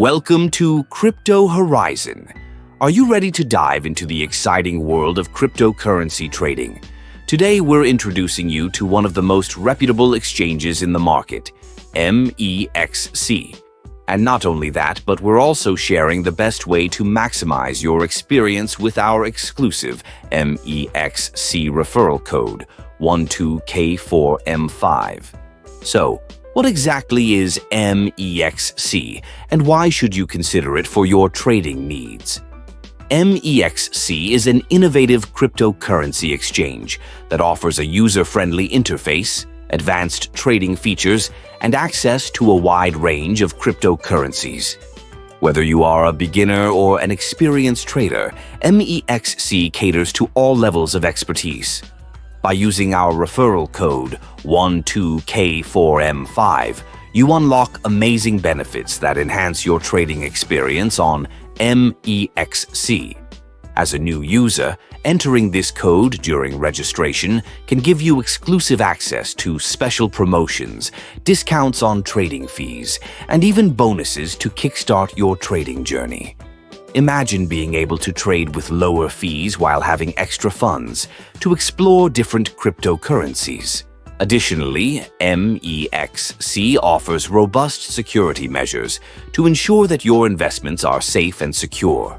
Welcome to Crypto Horizon. Are you ready to dive into the exciting world of cryptocurrency trading? Today, we're introducing you to one of the most reputable exchanges in the market, MEXC. And not only that, but we're also sharing the best way to maximize your experience with our exclusive MEXC referral code, 12K4M5. So, what exactly is MEXC, and why should you consider it for your trading needs? MEXC is an innovative cryptocurrency exchange that offers a user-friendly interface, advanced trading features, and access to a wide range of cryptocurrencies. Whether you are a beginner or an experienced trader, MEXC caters to all levels of expertise. By using our referral code 12K4M5, you unlock amazing benefits that enhance your trading experience on MEXC. As a new user, entering this code during registration can give you exclusive access to special promotions, discounts on trading fees, and even bonuses to kickstart your trading journey. Imagine being able to trade with lower fees while having extra funds to explore different cryptocurrencies. Additionally, MEXC offers robust security measures to ensure that your investments are safe and secure.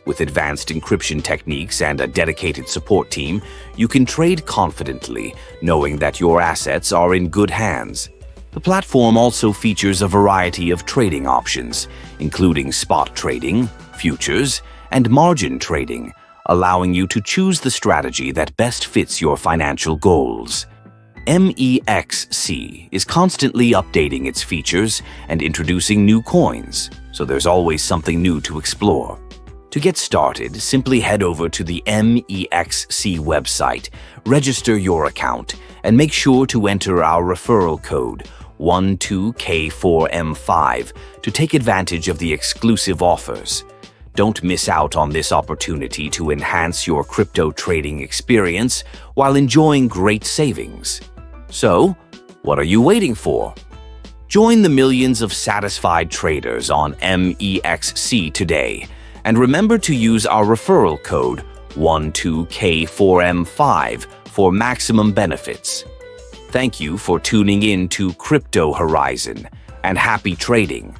With advanced encryption techniques and a dedicated support team, you can trade confidently, knowing that your assets are in good hands. The platform also features a variety of trading options, including spot trading, futures, and margin trading, allowing you to choose the strategy that best fits your financial goals. MEXC is constantly updating its features and introducing new coins, so there's always something new to explore. To get started, simply head over to the MEXC website, register your account, and make sure to enter our referral code 12K4M5 to take advantage of the exclusive offers. Don't miss out on this opportunity to enhance your crypto trading experience while enjoying great savings. So, what are you waiting for? Join the millions of satisfied traders on MEXC today, and remember to use our referral code 12K4M5 for maximum benefits. Thank you for tuning in to Crypto Horizon, and happy trading!